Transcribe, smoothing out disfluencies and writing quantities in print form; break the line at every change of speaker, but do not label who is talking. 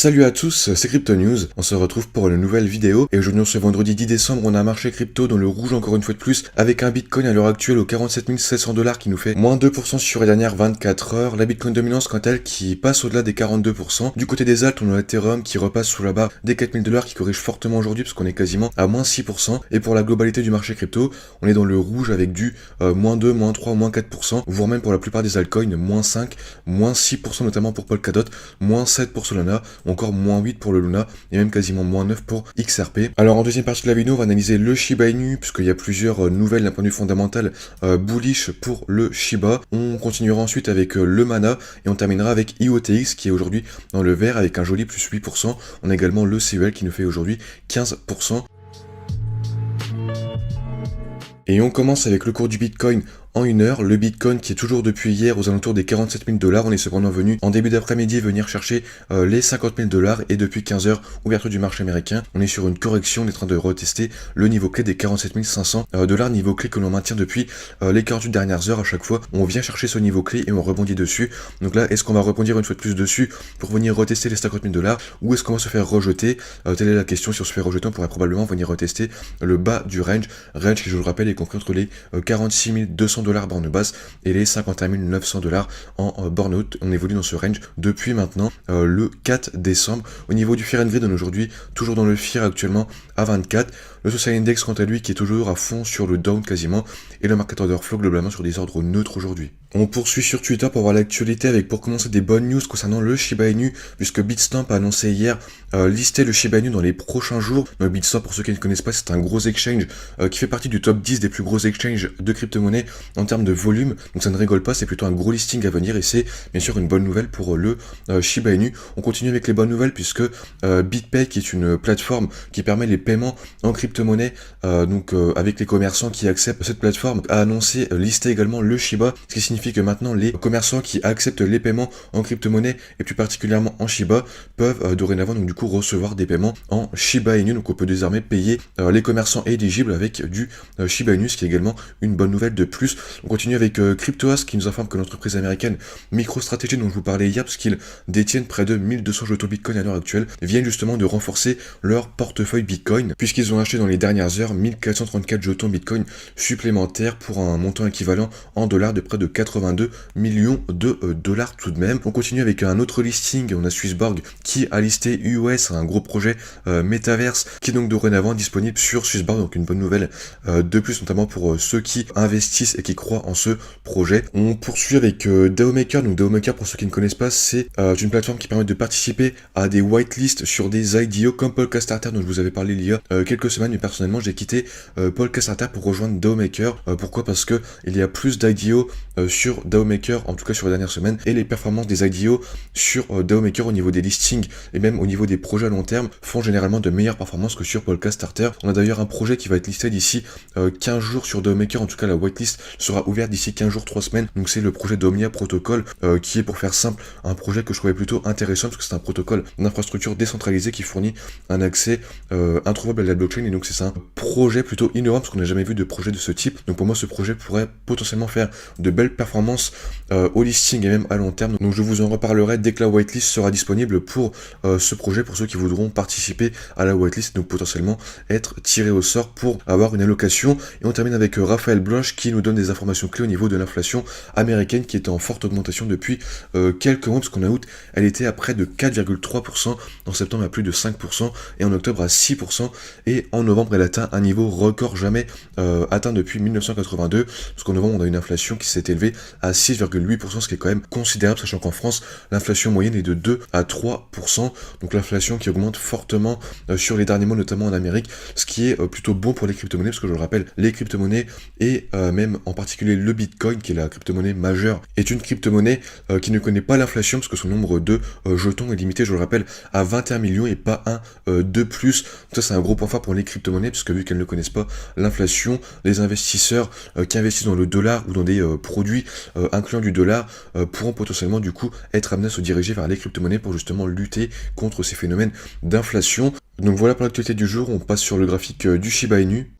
Salut à tous, c'est Crypto News. On se retrouve pour une nouvelle vidéo et aujourd'hui, ce vendredi 10 décembre, on a un marché crypto dans le rouge encore une fois de plus avec un Bitcoin à l'heure actuelle aux 47 700 $ qui nous fait moins 2% sur les dernières 24 heures. La Bitcoin dominance quant à elle qui passe au-delà des 42%. Du côté des alts, on a Ethereum qui repasse sous la barre des 4000 $ qui corrige fortement aujourd'hui parce qu'on est quasiment à moins 6%. Et pour la globalité du marché crypto, on est dans le rouge avec du moins 2, moins 3, moins 4%, voire même pour la plupart des altcoins, moins 5, moins 6% notamment pour Polkadot, moins 7 pour Solana, ou encore moins 8 pour le Luna, et même quasiment moins 9 pour XRP. Alors en deuxième partie de la vidéo, on va analyser le Shiba Inu, puisqu'il y a plusieurs nouvelles d'un point de vue fondamental bullish pour le Shiba. On continuera ensuite avec le Mana, et on terminera avec IOTX, qui est aujourd'hui dans le vert, avec un joli plus 8%. On a également le CEL qui nous fait aujourd'hui 15%. Et on commence avec le cours du Bitcoin en une heure. Le Bitcoin qui est toujours depuis hier aux alentours des 47 000 $. On est cependant venu en début d'après-midi venir chercher les 50 000 $. Et depuis 15 heures, ouverture du marché américain, on est sur une correction. On est en train de retester le niveau clé des 47 500 $. Niveau clé que l'on maintient depuis les 48 dernières heures. À chaque fois, on vient chercher ce niveau clé et on rebondit dessus. Donc là, est-ce qu'on va rebondir une fois de plus dessus pour venir retester les 50 000 $ ou est-ce qu'on va se faire rejeter? Telle est la question. Si on se fait rejeter, on pourrait probablement venir retester le bas du range. Range qui, je le rappelle, est compris entre les 46 200 $ borne basse et les 51 900 $ en borne haute. On évolue dans ce range depuis maintenant le 4 décembre. Au niveau du Fear and Greed, on est aujourd'hui toujours dans le Fear actuellement à 24. Le Social Index quant à lui qui est toujours à fond sur le down quasiment et le Market Order Flow globalement sur des ordres neutres aujourd'hui. On poursuit sur Twitter pour voir l'actualité avec pour commencer des bonnes news concernant le Shiba Inu puisque Bitstamp a annoncé hier lister le Shiba Inu dans les prochains jours. Donc Bitstamp, pour ceux qui ne connaissent pas, c'est un gros exchange qui fait partie du top 10 des plus gros exchanges de crypto-monnaies en termes de volume. Donc ça ne rigole pas, c'est plutôt un gros listing à venir et c'est bien sûr une bonne nouvelle pour le Shiba Inu. On continue avec les bonnes nouvelles puisque BitPay, qui est une plateforme qui permet les paiements en crypto-monnaie, avec les commerçants qui acceptent cette plateforme, a annoncé lister également le Shiba, ce qui signifie que maintenant les commerçants qui acceptent les paiements en crypto-monnaie et plus particulièrement en Shiba peuvent dorénavant donc du coup recevoir des paiements en Shiba Inu. Donc on peut désormais payer les commerçants éligibles avec du Shiba Inu, ce qui est également une bonne nouvelle de plus. On continue avec CryptoAsk qui nous informe que l'entreprise américaine MicroStrategy dont je vous parlais hier, parce qu'ils détiennent près de 1200 jetons Bitcoin à l'heure actuelle, viennent justement de renforcer leur portefeuille Bitcoin puisqu'ils ont acheté dans les dernières heures 1434 jetons Bitcoin supplémentaires pour un montant équivalent en dollars de près de 82 millions de dollars tout de même. On continue avec un autre listing. On a Swissborg qui a listé US, un gros projet Metaverse qui est donc dorénavant disponible sur Swissborg, donc une bonne nouvelle de plus notamment pour ceux qui investissent et qui croient en ce projet. On poursuit avec DAOmaker. Donc DAOmaker, pour ceux qui ne connaissent pas, c'est une plateforme qui permet de participer à des whitelists sur des IDO comme Polkastarter dont je vous avais parlé il y a quelques semaines, mais personnellement j'ai quitté Polkastarter pour rejoindre DAOmaker. Pourquoi? Parce que il y a plus d'IDO sur DAOmaker, en tout cas sur les dernières semaines, et les performances des IDO sur DAOmaker au niveau des listings et même au niveau des projets à long terme font généralement de meilleures performances que sur Polkastarter. On a d'ailleurs un projet qui va être listé d'ici 15 jours sur DAOmaker, en tout cas la whitelist sera ouverte d'ici 15 jours, 3 semaines, donc c'est le projet d'Omnia Protocol qui est, pour faire simple, un projet que je trouvais plutôt intéressant parce que c'est un protocole d'infrastructure décentralisée qui fournit un accès introuvable à la blockchain, et donc c'est un projet plutôt innovant parce qu'on n'a jamais vu de projet de ce type. Donc pour moi ce projet pourrait potentiellement faire de belles performances au listing et même à long terme. Donc je vous en reparlerai dès que la whitelist sera disponible pour ce projet, pour ceux qui voudront participer à la whitelist, donc potentiellement être tirés au sort pour avoir une allocation. Et on termine avec Raphaël Bloch qui nous donne des informations clés au niveau de l'inflation américaine qui est en forte augmentation depuis quelques mois, parce qu'en août elle était à près de 4,3%, en septembre à plus de 5% et en octobre à 6%, et en novembre elle atteint un niveau record jamais atteint depuis 1982, parce qu'en novembre on a une inflation qui s'est élevée à 6,8%, ce qui est quand même considérable, sachant qu'en France l'inflation moyenne est de 2 à 3%, donc l'inflation qui augmente fortement sur les derniers mois, notamment en Amérique, ce qui est plutôt bon pour les crypto-monnaies, parce que je le rappelle, les crypto-monnaies et même en particulier le Bitcoin, qui est la crypto-monnaie majeure, est une crypto-monnaie qui ne connaît pas l'inflation, parce que son nombre de jetons est limité, je le rappelle, à 21 millions et pas un de plus. Donc ça c'est un gros point fort pour les crypto-monnaies, puisque vu qu'elles ne connaissent pas l'inflation, les investisseurs qui investissent dans le dollar ou dans des produits incluant du dollar pourront potentiellement du coup être amenés à se diriger vers les crypto-monnaies pour justement lutter contre ces phénomènes d'inflation. Donc voilà pour l'actualité du jour, on passe sur le graphique du Shiba Inu.